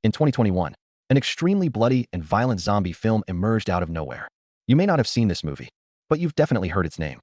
In 2021, an extremely bloody and violent zombie film emerged out of nowhere. You may not have seen this movie, but you've definitely heard its name.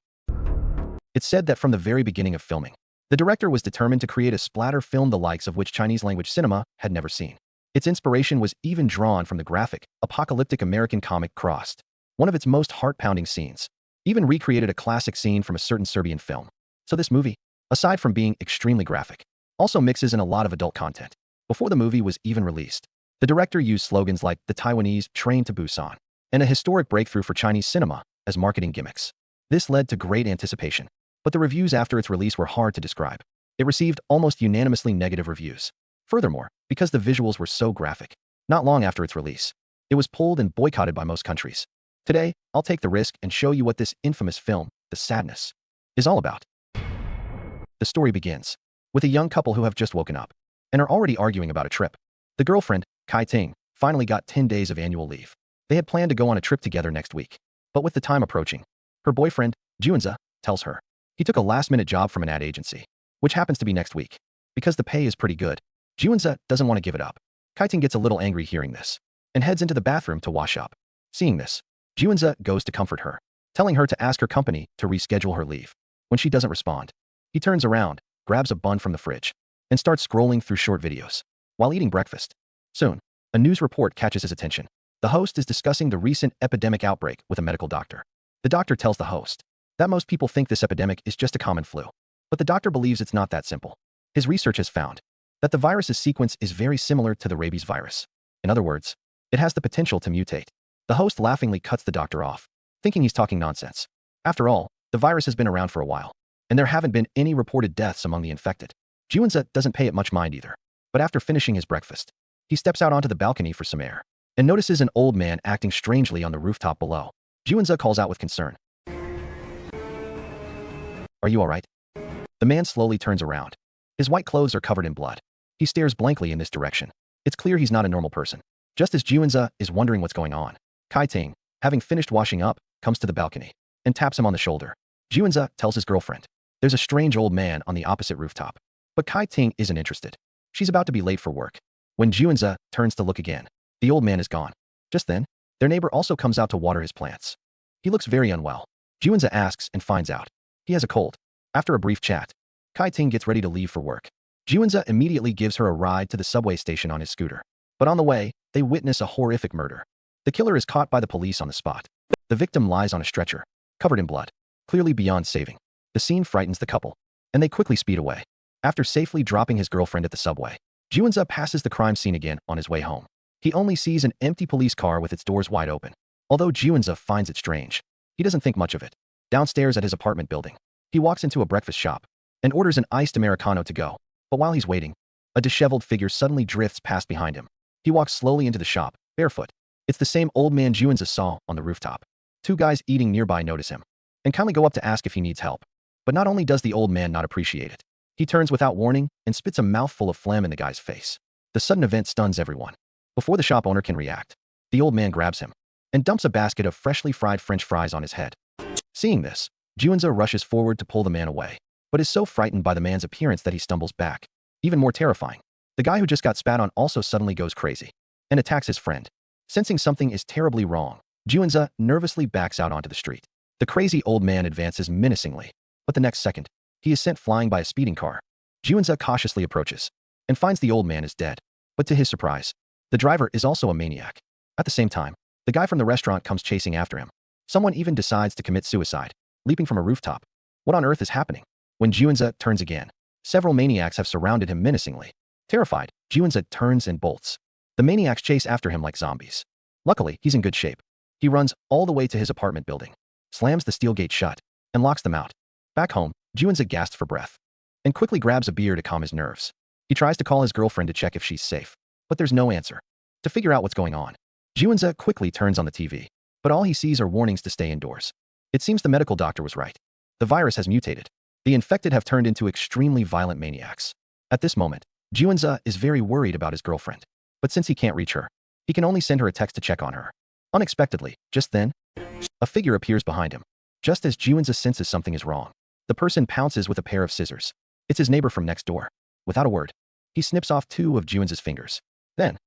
It's said that from the very beginning of filming, the director was determined to create a splatter film the likes of which Chinese-language cinema had never seen. Its inspiration was even drawn from the graphic, apocalyptic American comic Crossed. One of its most heart-pounding scenes even recreated a classic scene from a certain Serbian film. So this movie, aside from being extremely graphic, also mixes in a lot of adult content. Before the movie was even released, the director used slogans like the Taiwanese Train to Busan and a historic breakthrough for Chinese cinema as marketing gimmicks. This led to great anticipation, but the reviews after its release were hard to describe. It received almost unanimously negative reviews. Furthermore, because the visuals were so graphic, not long after its release, it was pulled and boycotted by most countries. Today, I'll take the risk and show you what this infamous film, The Sadness, is all about. The story begins with a young couple who have just woken up and are already arguing about a trip. The girlfriend, Kai Ting, finally got 10 days of annual leave. They had planned to go on a trip together next week, but with the time approaching, her boyfriend, Junza, tells her he took a last-minute job from an ad agency, which happens to be next week. Because the pay is pretty good, Junza doesn't want to give it up. Kai Ting gets a little angry hearing this and heads into the bathroom to wash up. Seeing this, Junza goes to comfort her, telling her to ask her company to reschedule her leave. When she doesn't respond, he turns around, grabs a bun from the fridge, and starts scrolling through short videos while eating breakfast. Soon, a news report catches his attention. The host is discussing the recent epidemic outbreak with a medical doctor. The doctor tells the host that most people think this epidemic is just a common flu, but the doctor believes it's not that simple. His research has found that the virus's sequence is very similar to the rabies virus. In other words, it has the potential to mutate. The host laughingly cuts the doctor off, thinking he's talking nonsense. After all, the virus has been around for a while, and there haven't been any reported deaths among the infected. Junza doesn't pay it much mind either, but after finishing his breakfast, he steps out onto the balcony for some air and notices an old man acting strangely on the rooftop below. Junza calls out with concern. "Are you all right?" The man slowly turns around. His white clothes are covered in blood. He stares blankly in this direction. It's clear he's not a normal person. Just as Junza is wondering what's going on, Kai Ting, having finished washing up, comes to the balcony and taps him on the shoulder. Junza tells his girlfriend there's a strange old man on the opposite rooftop. But Kai Ting isn't interested. She's about to be late for work. When Junza turns to look again, the old man is gone. Just then, their neighbor also comes out to water his plants. He looks very unwell. Junza asks and finds out he has a cold. After a brief chat, Kai Ting gets ready to leave for work. Junza immediately gives her a ride to the subway station on his scooter. But on the way, they witness a horrific murder. The killer is caught by the police on the spot. The victim lies on a stretcher, covered in blood, clearly beyond saving. The scene frightens the couple, and they quickly speed away. After safely dropping his girlfriend at the subway, Junza passes the crime scene again on his way home. He only sees an empty police car with its doors wide open. Although Junza finds it strange, he doesn't think much of it. Downstairs at his apartment building, he walks into a breakfast shop and orders an iced Americano to go. But while he's waiting, a disheveled figure suddenly drifts past behind him. He walks slowly into the shop, barefoot. It's the same old man Junza saw on the rooftop. Two guys eating nearby notice him and kindly go up to ask if he needs help. But not only does the old man not appreciate it, he turns without warning and spits a mouthful of phlegm in the guy's face. The sudden event stuns everyone. Before the shop owner can react, the old man grabs him and dumps a basket of freshly fried French fries on his head. Seeing this, Junza rushes forward to pull the man away, but is so frightened by the man's appearance that he stumbles back. Even more terrifying, the guy who just got spat on also suddenly goes crazy and attacks his friend. Sensing something is terribly wrong, Junza nervously backs out onto the street. The crazy old man advances menacingly, but the next second, he is sent flying by a speeding car. Junza cautiously approaches and finds the old man is dead. But to his surprise, the driver is also a maniac. At the same time, the guy from the restaurant comes chasing after him. Someone even decides to commit suicide, leaping from a rooftop. What on earth is happening? When Junza turns again, several maniacs have surrounded him menacingly. Terrified, Junza turns and bolts. The maniacs chase after him like zombies. Luckily, he's in good shape. He runs all the way to his apartment building, slams the steel gate shut, and locks them out. Back home, Junza gasps for breath and quickly grabs a beer to calm his nerves. He tries to call his girlfriend to check if she's safe, but there's no answer. To figure out what's going on, Junza quickly turns on the TV, but all he sees are warnings to stay indoors. It seems the medical doctor was right. The virus has mutated. The infected have turned into extremely violent maniacs. At this moment, Junza is very worried about his girlfriend, but since he can't reach her, he can only send her a text to check on her. Unexpectedly, just then, a figure appears behind him. Just as Junza senses something is wrong, the person pounces with a pair of scissors. It's his neighbor from next door. Without a word, he snips off 2 of Junza's fingers. Then,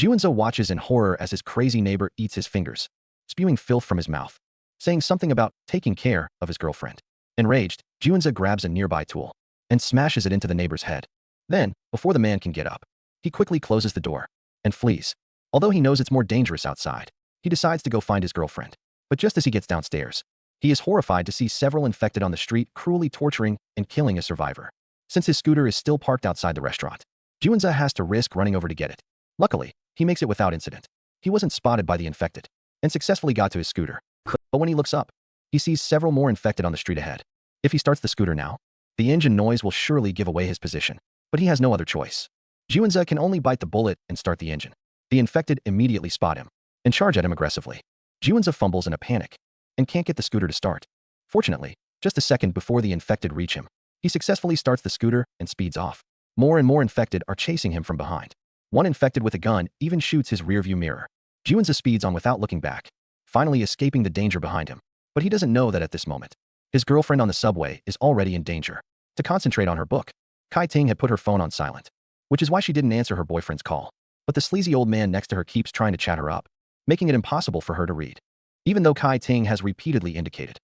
Juinza watches in horror as his crazy neighbor eats his fingers, spewing filth from his mouth, saying something about taking care of his girlfriend. Enraged, Juinza grabs a nearby tool and smashes it into the neighbor's head. Then, before the man can get up, he quickly closes the door and flees. Although he knows it's more dangerous outside, he decides to go find his girlfriend. But just as he gets downstairs, he is horrified to see several infected on the street cruelly torturing and killing a survivor. Since his scooter is still parked outside the restaurant, Juinza has to risk running over to get it. Luckily, he makes it without incident. He wasn't spotted by the infected and successfully got to his scooter. But when he looks up, he sees several more infected on the street ahead. If he starts the scooter now, the engine noise will surely give away his position. But he has no other choice. Juinza can only bite the bullet and start the engine. The infected immediately spot him and charge at him aggressively. Juinza fumbles in a panic and can't get the scooter to start. Fortunately, just a second before the infected reach him, he successfully starts the scooter and speeds off. More and more infected are chasing him from behind. One infected with a gun even shoots his rearview mirror. Juinza speeds on without looking back, finally escaping the danger behind him. But he doesn't know that at this moment, his girlfriend on the subway is already in danger. To concentrate on her book, Kai Ting had put her phone on silent, which is why she didn't answer her boyfriend's call. But the sleazy old man next to her keeps trying to chat her up, making it impossible for her to read. Even though Kai Ting has repeatedly indicated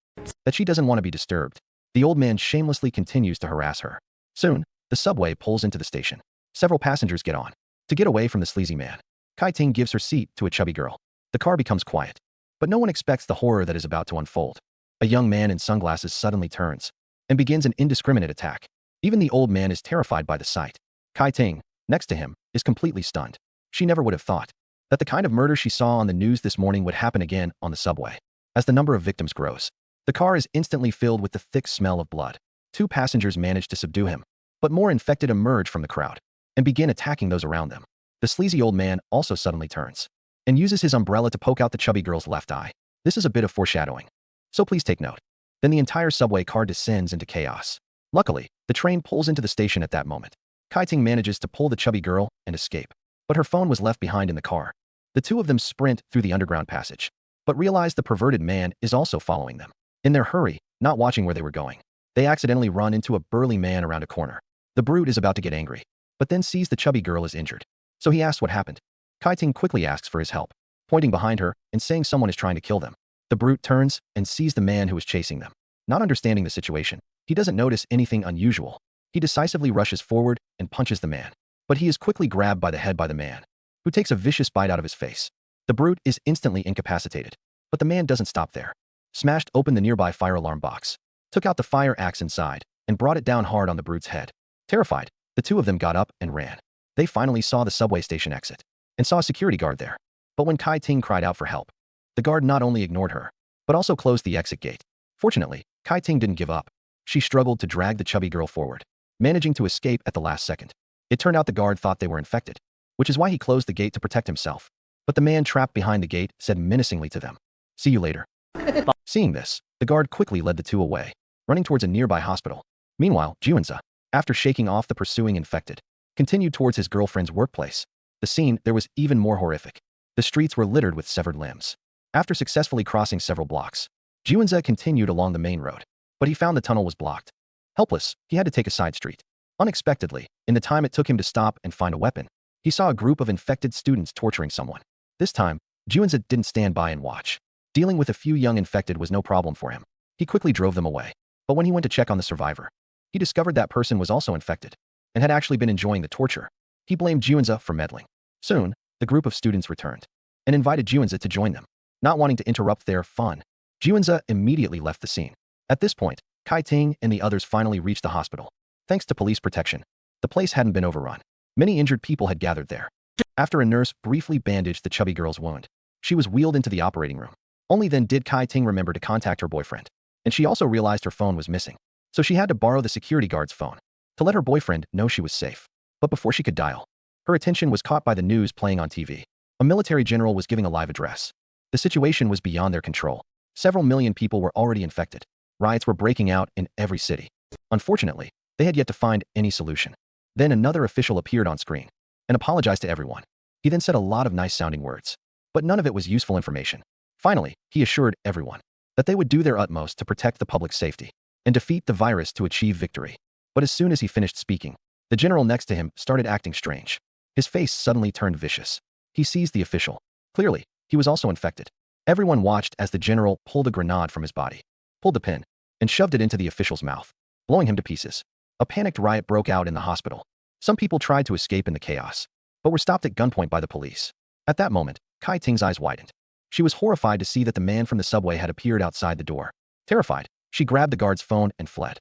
that she doesn't want to be disturbed, the old man shamelessly continues to harass her. Soon, the subway pulls into the station. Several passengers get on. To get away from the sleazy man, Kai Ting gives her seat to a chubby girl. The car becomes quiet, but no one expects the horror that is about to unfold. A young man in sunglasses suddenly turns and begins an indiscriminate attack. Even the old man is terrified by the sight. Kai Ting, next to him, is completely stunned. She never would have thought that the kind of murder she saw on the news this morning would happen again on the subway. As the number of victims grows, the car is instantly filled with the thick smell of blood. 2 passengers manage to subdue him, but more infected emerge from the crowd and begin attacking those around them. The sleazy old man also suddenly turns and uses his umbrella to poke out the chubby girl's left eye. This is a bit of foreshadowing, so please take note. Then the entire subway car descends into chaos. Luckily, the train pulls into the station at that moment. Kai Ting manages to pull the chubby girl and escape, but her phone was left behind in the car. The two of them sprint through the underground passage, but realize the perverted man is also following them. In their hurry, not watching where they were going, they accidentally run into a burly man around a corner. The brute is about to get angry, but then sees the chubby girl is injured. So he asks what happened. Kai Ting quickly asks for his help, pointing behind her and saying someone is trying to kill them. The brute turns and sees the man who is chasing them. Not understanding the situation, he doesn't notice anything unusual. He decisively rushes forward and punches the man, but he is quickly grabbed by the head by the man, who takes a vicious bite out of his face. The brute is instantly incapacitated, but the man doesn't stop there. Smashed open the nearby fire alarm box, took out the fire axe inside, and brought it down hard on the brute's head. Terrified, the two of them got up and ran. They finally saw the subway station exit and saw a security guard there. But when Kai Ting cried out for help, the guard not only ignored her, but also closed the exit gate. Fortunately, Kai Ting didn't give up. She struggled to drag the chubby girl forward, managing to escape at the last second. It turned out the guard thought they were infected, which is why he closed the gate to protect himself. But the man trapped behind the gate said menacingly to them, "See you later." Seeing this, the guard quickly led the two away, running towards a nearby hospital. Meanwhile, Juinza, after shaking off the pursuing infected, continued towards his girlfriend's workplace. The scene there was even more horrific. The streets were littered with severed limbs. After successfully crossing several blocks, Juinza continued along the main road, but he found the tunnel was blocked. Helpless, he had to take a side street. Unexpectedly, in the time it took him to stop and find a weapon, he saw a group of infected students torturing someone. This time, Juinza didn't stand by and watch. Dealing with a few young infected was no problem for him. He quickly drove them away. But when he went to check on the survivor, he discovered that person was also infected and had actually been enjoying the torture. He blamed Juinza for meddling. Soon, the group of students returned and invited Juinza to join them. Not wanting to interrupt their fun, Juinza immediately left the scene. At this point, Kai Ting and the others finally reached the hospital. Thanks to police protection, the place hadn't been overrun. Many injured people had gathered there. After a nurse briefly bandaged the chubby girl's wound, she was wheeled into the operating room. Only then did Kai Ting remember to contact her boyfriend. And she also realized her phone was missing. So she had to borrow the security guard's phone to let her boyfriend know she was safe. But before she could dial, her attention was caught by the news playing on TV. A military general was giving a live address. The situation was beyond their control. Several million people were already infected. Riots were breaking out in every city. Unfortunately, they had yet to find any solution. Then another official appeared on screen and apologized to everyone. He then said a lot of nice-sounding words, but none of it was useful information. Finally, he assured everyone that they would do their utmost to protect the public's safety and defeat the virus to achieve victory. But as soon as he finished speaking, the general next to him started acting strange. His face suddenly turned vicious. He seized the official. Clearly, he was also infected. Everyone watched as the general pulled a grenade from his body, pulled the pin, and shoved it into the official's mouth, blowing him to pieces. A panicked riot broke out in the hospital. Some people tried to escape in the chaos, but were stopped at gunpoint by the police. At that moment, Kai Ting's eyes widened. She was horrified to see that the man from the subway had appeared outside the door. Terrified, she grabbed the guard's phone and fled.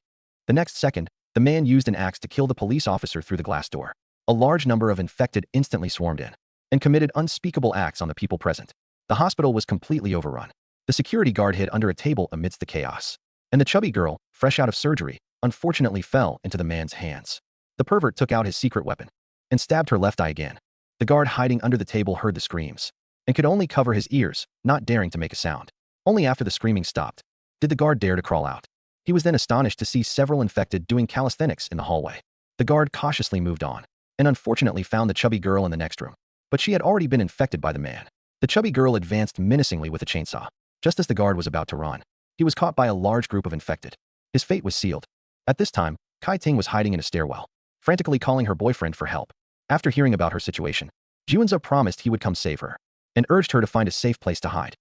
The next second, the man used an axe to kill the police officer through the glass door. A large number of infected instantly swarmed in and committed unspeakable acts on the people present. The hospital was completely overrun. The security guard hid under a table amidst the chaos. And the chubby girl, fresh out of surgery, unfortunately fell into the man's hands. The pervert took out his secret weapon and stabbed her left eye again. The guard hiding under the table heard the screams and could only cover his ears, not daring to make a sound. Only after the screaming stopped did the guard dare to crawl out. He was then astonished to see several infected doing calisthenics in the hallway. The guard cautiously moved on and unfortunately found the chubby girl in the next room. But she had already been infected by the man. The chubby girl advanced menacingly with a chainsaw. Just as the guard was about to run, he was caught by a large group of infected. His fate was sealed. At this time, Kai Ting was hiding in a stairwell, frantically calling her boyfriend for help. After hearing about her situation, Juanza promised he would come save her and urged her to find a safe place to hide.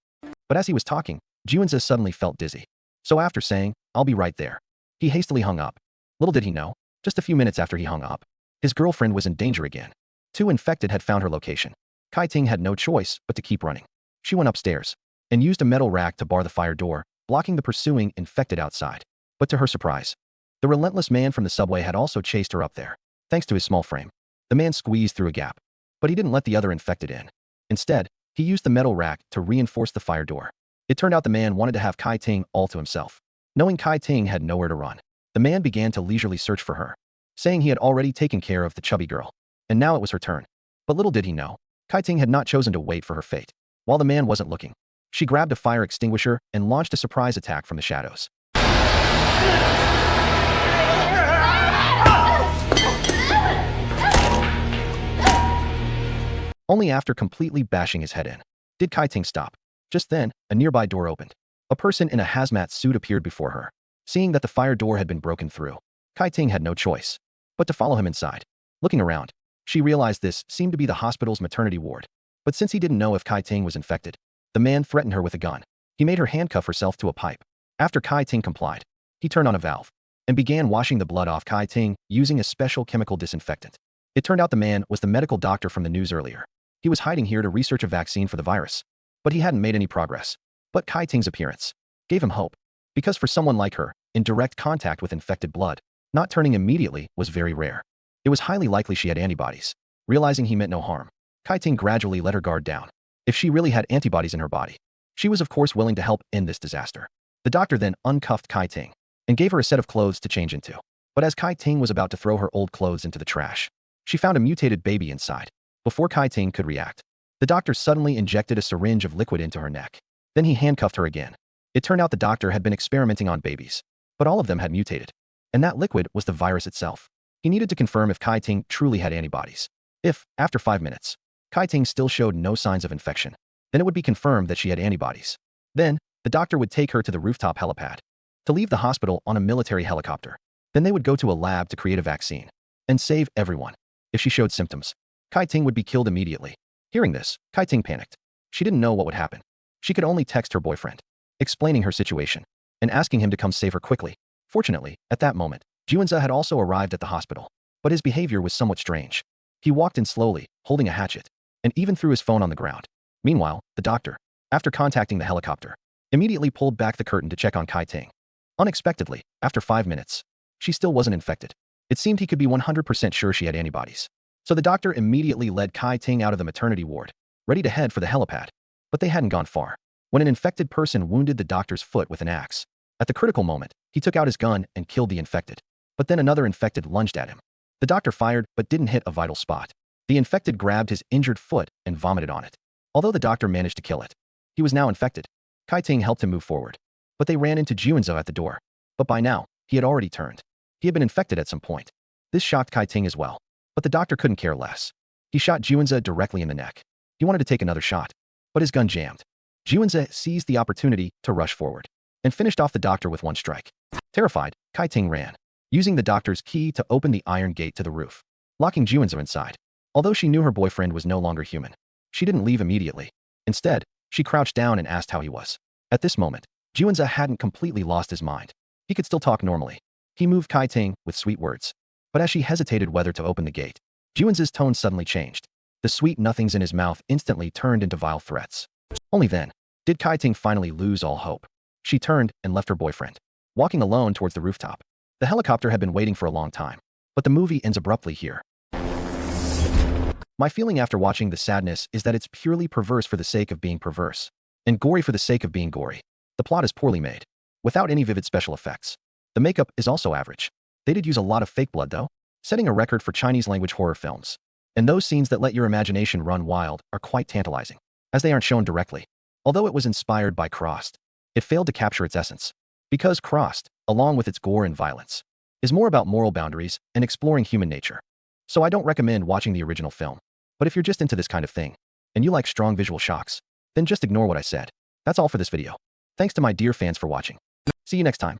But as he was talking, Juanza suddenly felt dizzy. So after saying, "I'll be right there," he hastily hung up. Little did he know, just a few minutes after he hung up, his girlfriend was in danger again. 2 infected had found her location. Kai Ting had no choice but to keep running. She went upstairs and used a metal rack to bar the fire door, blocking the pursuing infected outside. But to her surprise, the relentless man from the subway had also chased her up there. Thanks to his small frame, the man squeezed through a gap, but he didn't let the other infected in. Instead, he used the metal rack to reinforce the fire door. It turned out the man wanted to have Kai Ting all to himself. Knowing Kai Ting had nowhere to run, the man began to leisurely search for her, saying he had already taken care of the chubby girl, and now it was her turn. But little did he know, Kai Ting had not chosen to wait for her fate. While the man wasn't looking, she grabbed a fire extinguisher and launched a surprise attack from the shadows. Only after completely bashing his head in did Kai Ting stop. Just then, a nearby door opened. A person in a hazmat suit appeared before her. Seeing that the fire door had been broken through, Kai Ting had no choice but to follow him inside. Looking around, she realized this seemed to be the hospital's maternity ward. But since he didn't know if Kai Ting was infected, the man threatened her with a gun. He made her handcuff herself to a pipe. After Kai Ting complied, he turned on a valve and began washing the blood off Kai Ting using a special chemical disinfectant. It turned out the man was the medical doctor from the news earlier. He was hiding here to research a vaccine for the virus, but he hadn't made any progress. But Kai Ting's appearance gave him hope, because for someone like her, in direct contact with infected blood, not turning immediately was very rare. It was highly likely she had antibodies. Realizing he meant no harm, Kai Ting gradually let her guard down. If she really had antibodies in her body, she was of course willing to help end this disaster. The doctor then uncuffed Kai Ting and gave her a set of clothes to change into. But as Kai Ting was about to throw her old clothes into the trash, she found a mutated baby inside. Before Kai Ting could react, the doctor suddenly injected a syringe of liquid into her neck. Then he handcuffed her again. It turned out the doctor had been experimenting on babies, but all of them had mutated. And that liquid was the virus itself. He needed to confirm if Kai Ting truly had antibodies. If, after 5 minutes, Kai Ting still showed no signs of infection, then it would be confirmed that she had antibodies. Then, the doctor would take her to the rooftop helipad to leave the hospital on a military helicopter. Then they would go to a lab to create a vaccine and save everyone. If she showed symptoms, Kai Ting would be killed immediately. Hearing this, Kai Ting panicked. She didn't know what would happen. She could only text her boyfriend, explaining her situation and asking him to come save her quickly. Fortunately, at that moment, Juanza had also arrived at the hospital, but his behavior was somewhat strange. He walked in slowly, holding a hatchet, and even threw his phone on the ground. Meanwhile, the doctor, after contacting the helicopter, immediately pulled back the curtain to check on Kai Ting. Unexpectedly, after 5 minutes, she still wasn't infected. It seemed he could be 100% sure she had antibodies. So the doctor immediately led Kai Ting out of the maternity ward, ready to head for the helipad. But they hadn't gone far when an infected person wounded the doctor's foot with an axe. At the critical moment, he took out his gun and killed the infected. But then another infected lunged at him. The doctor fired but didn't hit a vital spot. The infected grabbed his injured foot and vomited on it. Although the doctor managed to kill it, he was now infected. Kai Ting helped him move forward, but they ran into Juanzo at the door. But by now, he had already turned. He had been infected at some point. This shocked Kai Ting as well, but the doctor couldn't care less. He shot Juanzo directly in the neck. He wanted to take another shot, but his gun jammed. Juanzo seized the opportunity to rush forward and finished off the doctor with one strike. Terrified, Kai Ting ran, using the doctor's key to open the iron gate to the roof, locking Juanzo inside. Although she knew her boyfriend was no longer human, She didn't leave immediately. Instead, she crouched down and asked how he was. At this moment, Juanza hadn't completely lost his mind. He could still talk normally. He moved Kai Ting with sweet words. But as she hesitated whether to open the gate, Juanza's tone suddenly changed. The sweet nothings in his mouth instantly turned into vile threats. Only then did Kai Ting finally lose all hope. She turned and left her boyfriend, walking alone towards the rooftop. The helicopter had been waiting for a long time, but the movie ends abruptly here. My feeling after watching The Sadness is that it's purely perverse for the sake of being perverse, and gory for the sake of being gory. The plot is poorly made, without any vivid special effects. The makeup is also average. They did use a lot of fake blood though, setting a record for Chinese-language horror films. And those scenes that let your imagination run wild are quite tantalizing, as they aren't shown directly. Although it was inspired by Crossed, it failed to capture its essence. Because Crossed, along with its gore and violence, is more about moral boundaries and exploring human nature. So I don't recommend watching the original film. But if you're just into this kind of thing, and you like strong visual shocks, then just ignore what I said. That's all for this video. Thanks to my dear fans for watching. See you next time.